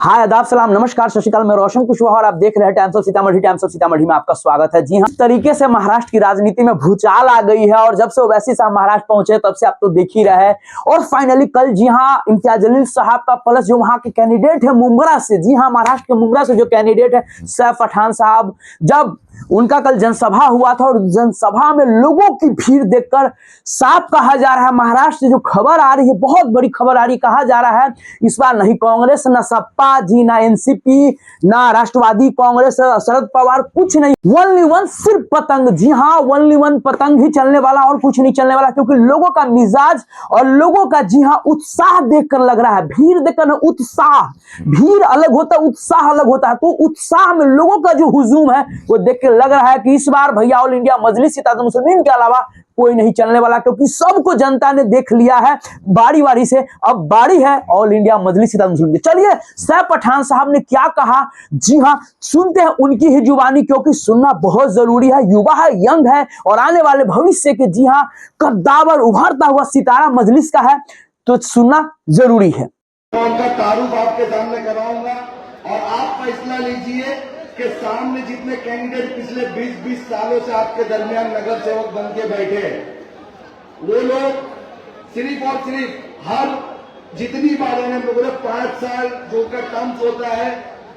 हाय आदाब सलाम नमस्कार सत श्री अकाल। मैं रोशन कुशवाहा और आप देख रहे हैं times of Sitamarhi. Times of Sitamarhi में आपका स्वागत है। जी हाँ, इस तरीके से महाराष्ट्र की राजनीति में भूचाल आ गई है और जब से ओवैसी साहब महाराष्ट्र पहुंचे तब से आप तो देख ही रहे हैं। और फाइनली कल जी हाँ, इम्तियाज जलील साहब का प्लस जो वहां के कैंडिडेट है मुंब्रा से, जी हाँ महाराष्ट्र के मुंब्रा से जो कैंडिडेट है सैफ पठान साहब, जब उनका कल जनसभा हुआ था और जनसभा में लोगों की भीड़ देखकर साफ कहा जा रहा है, महाराष्ट्र से जो खबर आ रही है बहुत बड़ी खबर आ रही, कहा जा रहा है इस बार नहीं कांग्रेस ना सपा जी ना एनसीपी ना राष्ट्रवादी कांग्रेस शरद पवार, कुछ नहीं, ओनली वन सिर्फ पतंग। जी हाँ, ओनली वन पतंग ही चलने वाला और कुछ नहीं चलने वाला, क्योंकि लोगों का मिजाज और लोगों का जी हाँ उत्साह देखकर लग रहा है, भीड़ देखकर उत्साह, भीड़ अलग होता है उत्साह अलग होता है, तो उत्साह में लोगों का जो हुजूम है वो देख के लग रहा है कि इस बार भैया ऑल इंडिया मजलिस इत्तेहादुल मुस्लिमीन के अलावा कोई नहीं चलने वाला, क्योंकि सबको जनता ने देख लिया है बारी बारी से। अब बारी है ऑल इंडिया मजलिस इत्तेहादुल मुस्लिमीन की। चलिए सैफ पठान साहब ने क्या कहा, जी हाँ सुनते हैं उनकी ही जुबानी, क्योंकि सुनना बहुत जरूरी है। युवा है, यंग है और आने वाले भविष्य के जी हाँ कद्दावर उभरता हुआ सितारा मजलिस का है, तो सुनना जरूरी है। उनका तारुफ आपके सामने कराऊंगा और आप फैसला लीजिए कि सामने जितने कैंडिडेट पिछले 20-20 सालों से आपके दरमियान नगर सेवक बन के बैठे हैं, वो लोग सिर्फ और सिर्फ हर जितनी बार उन्हें पूरे 5 साल जो का टर्म्स होता है,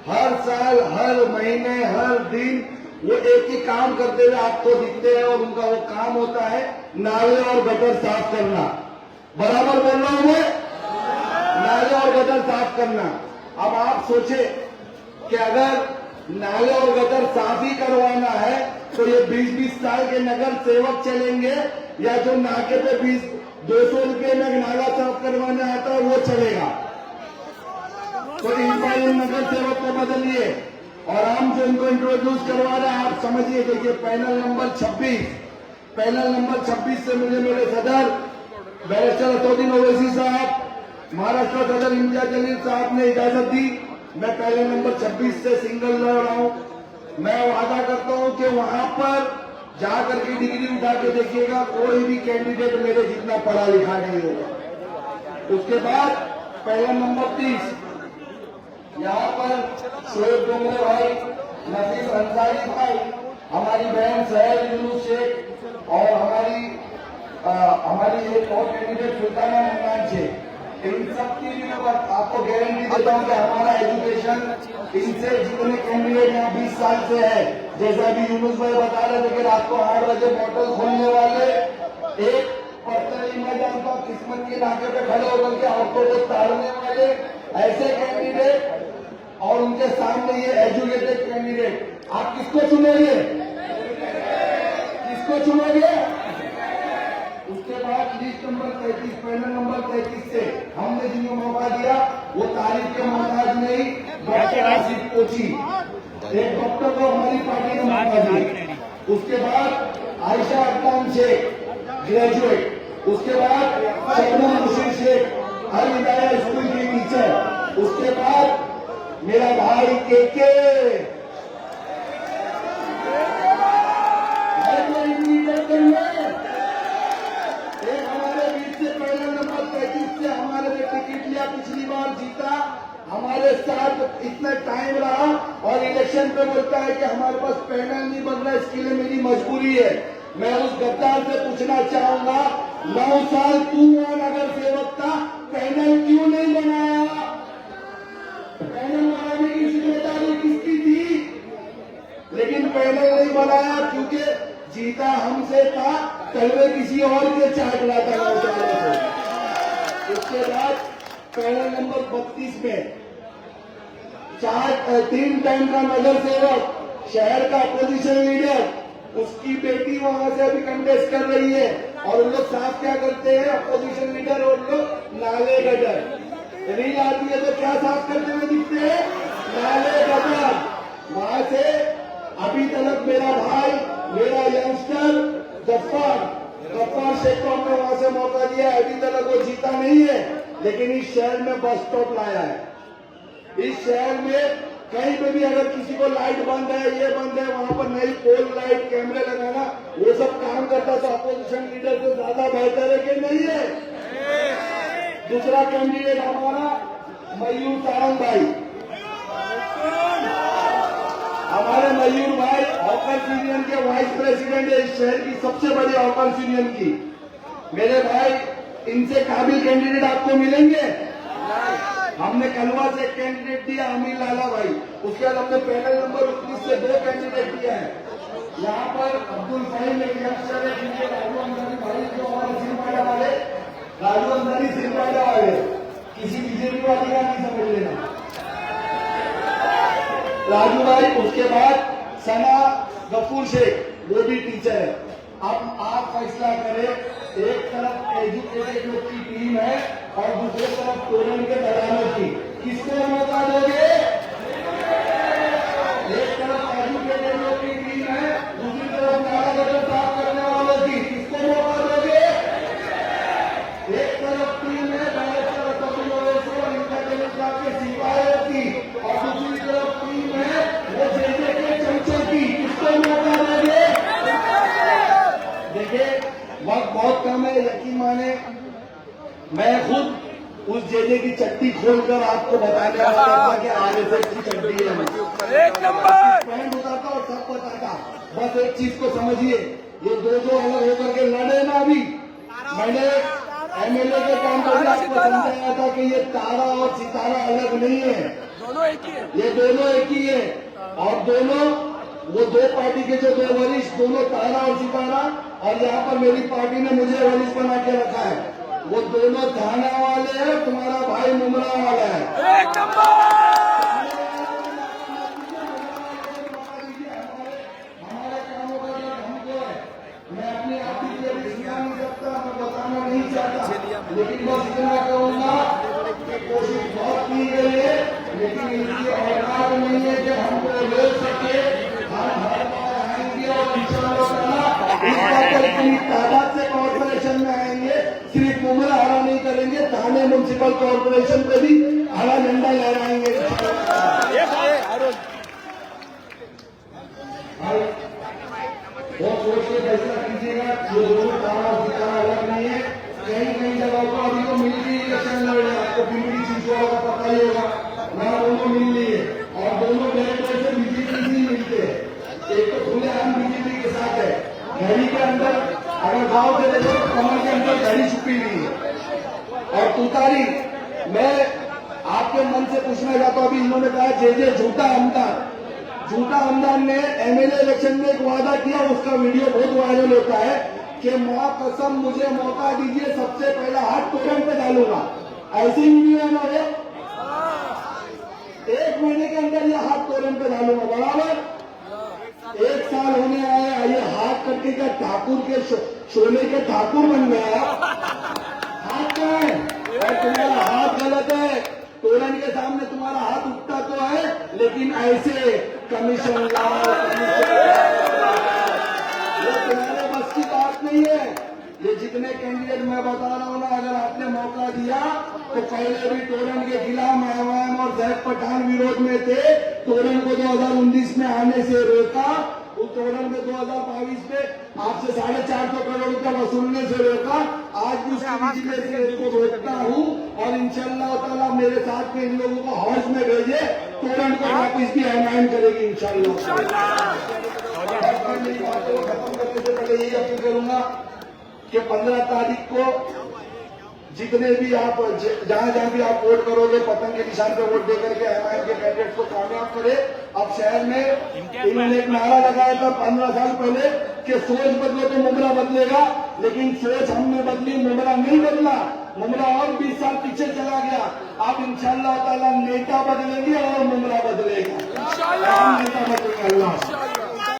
हर साल हर महीने हर दिन वो एक ही काम करते हुए आपको दिखते हैं और उनका वो काम होता है नाले और गटर साफ करना। बराबर बोल रहा हूं मैं, नाले और गटर साफ करना। अब आप सोचे कि अगर नाले और गटर साफ ही करवाना है तो ये 20-20 साल के नगर सेवक चलेंगे या जो नाके पे 200 रुपये में नाला साफ करवाना आता है वो चलेगा? तो इन बार इन नगर सेवक को बदलिए और हम जो इनको इंट्रोड्यूस करवा रहे हैं आप समझिए। देखिए पैनल नंबर 26, पैनल नंबर 26 से मुझे मेरे सदर बैरिस्टर असदुद्दीन ओवैसी साहब, महाराष्ट्र सदर इम्तियाज जलील साहब ने इजाजत दी। मैं पहले नंबर 26 से सिंगल लड़ रहा हूं। मैं वादा करता हूं कि वहां पर जाकर के डिग्री उठा के देखिएगा, कोई भी कैंडिडेट मेरे जितना पढ़ा लिखा नहीं होगा। उसके बाद पहला नंबर 30, यहाँ पर शोएब डोंगरे भाई, नफीस अंसारी भाई, हमारी बहन सहर यूनुस शेख और हमारी एक और कैंडिडेट सुल्ताना मन्नान शेख, इन सबकी भी मैं आपको गारंटी देता हूं कि हमारा एजुकेशन इनसे जितने कैंडिडेट यहाँ 20 साल से है, जैसा अभी यूनुस भाई बता रहे थे कि रात को 8 बजे बोतल खोलने वाले, एक पर्सनली मैं जानता हूँ किस्मत के नाके पे खड़े होकर के औरतों को ताड़ने वाले ऐसे कैंडिडेट और उनके सामने ये एजुकेटेड कैंडिडेट, आप किसको चुनेंगे? किसको चुनेंगे? उसके बाद लिस्ट नंबर 33, पैनल नंबर 33 से हमने जिनको मौका दिया वो तारीफ के मोहताज नहीं, डॉक्टर आसिफ कोची, एक डॉक्टर को हमारी पार्टी ने मौका दिया। उसके बाद आयशा अदनान शेख ग्रेजुएट, उसके बाद शबनम मुशीर शेख अल हिदाया स्कूल की टीचर, उसके बाद मेरा भाई के पिछली बार जीता, हमारे साथ इतना टाइम रहा और इलेक्शन पे बोलता है कि हमारे पास पैनल नहीं बन रहा, इसके लिए मेरी मजबूरी है। मैं उस गद्दार से पूछना चाहूंगा, 9 साल तू नगर सेवक था, पैनल क्यों नहीं बनाया? पैनल बनाने की जिम्मेदारी किसकी थी? लेकिन पैनल नहीं बनाया क्योंकि जीता हमसे था, पहले किसी और के चाट रहा था। उसके बाद पैनल नंबर 32 में 3 टाइम का नगर सेवक, शहर का अपोजिशन लीडर, उसकी बेटी वहां से अभी कंटेस्ट कर रही है और उन लोग साफ क्या करते हैं, अपोजिशन लीडर और लोग नाले गटर, रील आती है तो क्या साफ करते हुए दिखते हैं? नाले गटर। वहां से अभी तक मेरा भाई, मेरा यंगस्टर गफ्फार शेख को हमने वहां से मौका दिया, अभी तक वो जीता नहीं है, लेकिन इस शहर में बस स्टॉप लाया है। इस शहर में कहीं पे भी अगर किसी को लाइट बंद है, ये बंद है, वहां पर नई पोल लाइट कैमरे लगाना, वो सब काम करता तो अपोजिशन लीडर से ज्यादा बेहतर है कि नहीं है? दूसरा कैंडिडेट हमारा मयूर सारंग भाई, प्रेसिडेंट है इस शहर की सबसे बड़ी ऑफर्स यूनियन की। मेरे भाई, इनसे काबिल कैंडिडेट आपको मिलेंगे। हमने कलवा से एक कैंडिडेट दिया अमीर लाला भाई, उसके बाद हमने पैनल नंबर 19 से 2 कैंडिडेट दिया है। यहाँ पर अब्दुल फहीम एक यंगस्टर है जिनके राजू अंसारी भाई जो हमारे सिंहपाड़ा वाले, राजू अंसारी सिंहपाड़ा वाले, किसी बीजेपी वाले का नहीं समझ लेना राजू भाई। उसके बाद सना गफूर शेख, वो भी टीचर है। अब आप फैसला करें, एक तरफ एजुकेटेड लोग की टीम है और दूसरी तरफ तोरण के दलालों की, किसको मौका दोगे? एक तरफ एजुकेटेड लोग की टीम है, दूसरी तरफ नारा गठन साफ करने वालों की, किसको मौका दोगे? एक तरफ टीम है बैरिस्टर असदुल्ला ओवैसी और इंटेलिजेंस के सिपाहियों की, और दूसरी तरफ टीम है वो जेजे के चमचों की, किसको मौका दोगे? देखिए, वक्त बहुत कम है, यकीन माने मैं खुद उस जेजे की चट्टी खोलकर आपको बताने वाला था कि आरएसएस की चट्टी है। एक नंबर पॉइंट बताता और सब बताता। बस एक चीज को समझिए, ये दो अलग होकर के लड़े ना। अभी मैंने एमएलए के काम पर आपको समझाया था कि ये तारा और सितारा अलग नहीं है, दोनों एक ही है। ये दोनों एक ही है, और दोनों वो दो पार्टी के जो दो वरिष्ठ, दोनों तारा और सितारा, और यहाँ पर मेरी पार्टी ने मुझे वरिष्ठ बना के रखा है, वो दोनों थाना वाले हैं, तुम्हारा भाई मुमरा वाला है। एक नंबर। हमारे कामों का जो हमको है, मैं अपनी आप ही के लिए सिखा नहीं सकता, मैं बताना नहीं चाहता, लेकिन बस इतना कहूँगा कि कोशिश बहुत की गई है, लेकिन इनकी औकात नहीं है कि हमको ले सके। हम हर बार आएंगे और इंशाअल्लाह इस बार इतनी तादाद से कॉर्पोरेशन में आएंगे, सिर्फ मुमरा हरा नहीं करेंगे, थाने म्युनिसिपल कॉर्पोरेशन पे भी हरा झंडा लहराएंगे। बहुत सोच के फैसला कीजिएगा, जो दोनों तारा और सितारा अलग नहीं है। कई जगहों पर अभी तो मिल रही इलेक्शन लड़ रहे, आपको पीपीडी सिंचुआ का पता ही होगा, वहाँ दोनों मिल रही है, और दोनों डायरेक्टर से बीजेपी से मिलते हैं। एक तो खुलेआम बीजेपी के साथ है, घड़ी के अंदर अगर गांव से देखो तो कमर के अंदर घड़ी छुपी हुई है। और तुतारी, मैं आपके मन से पूछना चाहता हूँ, अभी इन्होंने कहा जे झूठा हमदार ने एमएलए इलेक्शन में एक वादा किया, उसका वीडियो बहुत वायरल होता है कि मां कसम मुझे मौका दीजिए, सबसे पहला हाथ तोरण पे डालूंगा। ऐसी वीडियो है ना, 1 महीने के अंदर ये हाथ तोरण पे डालूंगा, बराबर 1 साल होने आए, ये हाथ करके क्या ठाकुर के शोले के ठाकुर बन गया? हाथ क्या है? और तुम्हारा हाथ गलत है, तोरण के सामने तुम्हारा हाथ उठता तो है, लेकिन ऐसे कमीशन लाओ, ये तुम्हारे बस की बात नहीं है। ये जितने कैंडिडेट मैं बता रहा हूँ ना, अगर आपने मौका दिया तो पहले भी तोरण के खिलाफ एमआईएम और जैद पठान विरोध में थे, तोरण को 2019 में आने से रोका, उस तोरण में 2022 में आपसे 450 करोड़ रुपया वसूलने से रोका। आज भी उसको रोकता हूँ, और इंशाअल्लाह ताला मेरे साथ में इन लोगों को हौज में भेजे, तोरण को वापिस भी एमआईएम करेगी इंशाअल्लाह। मेरी बातों को खत्म करने से पहले यही अपील करूंगा कि 15 तारीख को जितने भी आप जहां भी आप वोट करोगे, पतंग के निशान पे वोट देकर के एमआईएम के कैंडिडेट को कामयाब करे। अब शहर में इन्होंने एक नारा लगाया था 15 साल पहले कि सोच बदलो तो मुमरा बदलेगा, लेकिन सोच हमने बदली, मुमरा नहीं बदला। मुमरा और 20 साल पीछे चला गया। अब इंशाअल्लाह ताला नेता बदलेंगे और मुमरा बदलेगा। नेता बदलेगा। अल्लाह